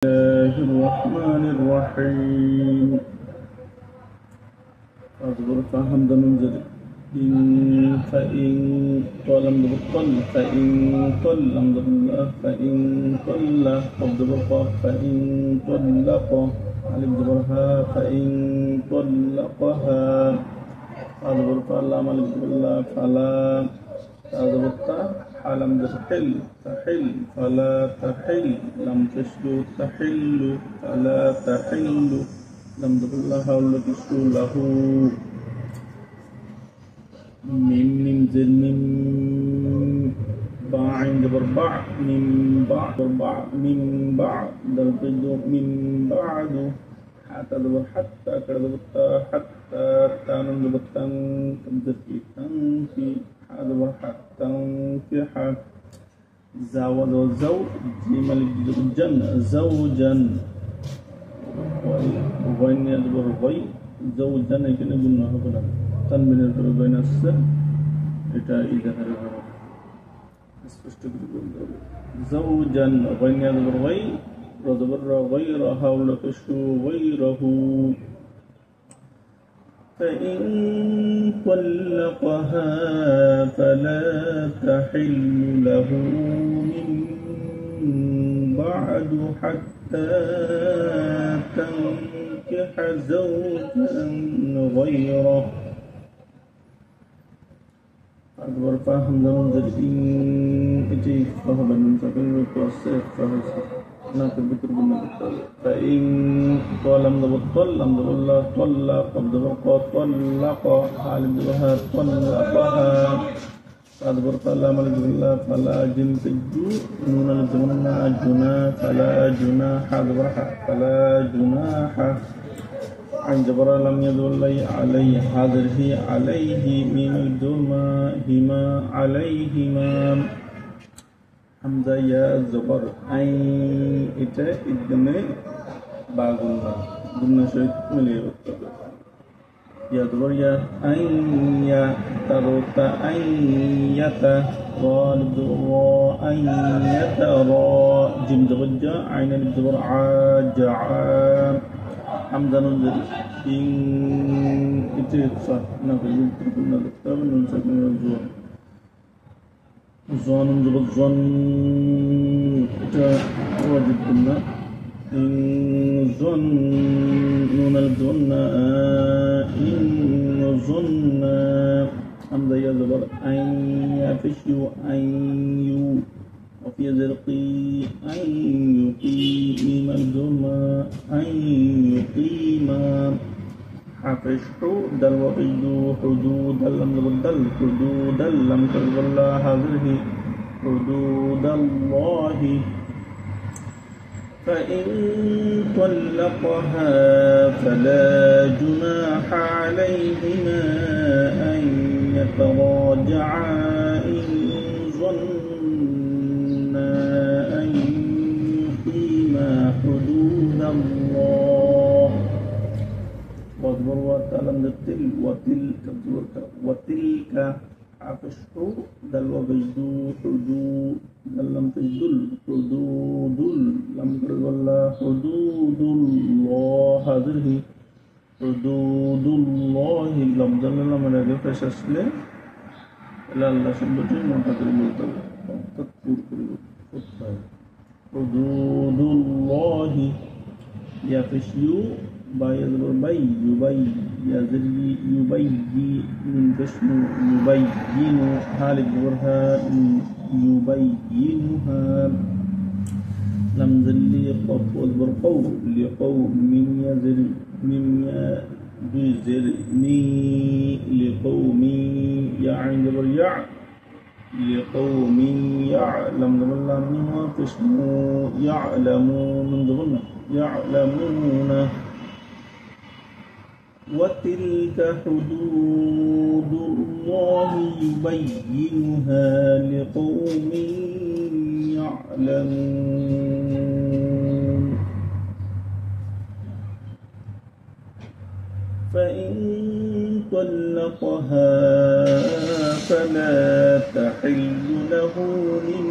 الله الرحمن الرحيم. أصبر فحمد منزل فإن قال قل فإن قل الحمد لله فإن قل قبض برقة فإن طلق ألف برها فإن طلقها أصبر فلا ملك بالله فلا أصبرت حلم تحل فلا تحل لم تشدو تحل فلا تحل لم تكن الله حول تشدو له ميم زل ميم باع جبر باع ميم باع باع ميم باع دلقد من بعد حتى دبر حتى كذبت حتى تانم دبتن كذبت تنفي هذا حتى تنكح زاود وزوج جمل جن زوجا وين يدبر غي زوجا এখানে গুণ হবে না তানবিনের পরে বইন আসছে এটা ইজাহারে হবে স্পষ্ট করে বলতে হবে زوجا وين يدبر غي رضبر غير حول كشو غيره فإن طلقها فلا تحل له من بعد حتى تنكح زوجا غيره أكبر فهم زمن إتي فهم من سكن القصة فهم ناكل بكر بالنبي فإن طلم دبطل لم دبلا طلق قبض برقة طلق حالب دبها طلقها أدبر فلا ملك بالله فلا جن تجو نون الجنة جنا فلا جناح أدبرح فلا جناح عن جبر لم يدل عليه حاضره عليه من الدما هما عليهما حمزة يا زبر أي إتا إدنى باغونا دمنا شوية مليه بطبع يا زبر يا أي يا تروتا أي يتا غالب را أي يتا را جم زبجة عين الزبر عاجع حمزة ننزل إن إتا صح نقل بطبع نقل ننسكن الزور ظن زبط ظن واجب قلنا إن ظن نون الظن إن ظن حمد يا زبر أن يفشوا أن يو وفي زرقي أن يقيم الظلم أن يقيم حفشوا دل وقيدوا حدود لم تبدل حدود لم تبدل هذه حدود الله فإن طلقها فلا جناح عليهما أن يتراجعا إن ظنا أن يقيما حدود الله واصبر وتعلم التل وتلك عفشت دل وبجدو حدود لم تجدل حدود لم تجدل حدود الله هذه حدود الله لم تجدل لما نجد فشسله لا الله شبتي منتظر ملتل حدود الله يفشيو بايد بربي يبي يزري يبي من بسم يبين حالك برها يبينها لم ذلي قف والبرقو لقوم من يزر من يزرني لقوم يعند بريع لقوم يعلم الله منها فاسمه يعلمون من ضمن يعلمون وتلك حدود الله يبينها لقوم يعلمون فإن طلقها فلا تحل له من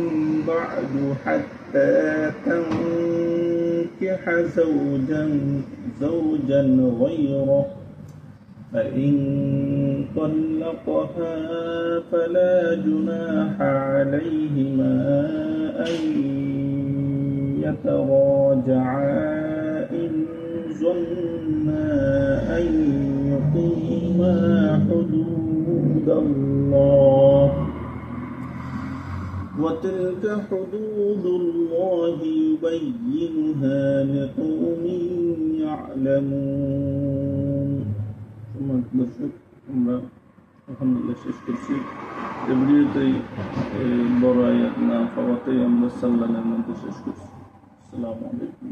بعد حتى تنكح تنكح زوجا غيره فإن طلقها فلا جناح عليهما أن يتراجعا إن ظنا أن يقيما حدود الله وتلك حدود الله يبينها لقوم يعلمون। দর্শক, আমরা আলহামদুলিল্লাহ শেষ করছি। এভরিতেই বড় আয়াত না পাওয়াতেই আমরা সাল্লামের মধ্যে শেষ করছি। আসসালামু আলাইকুম।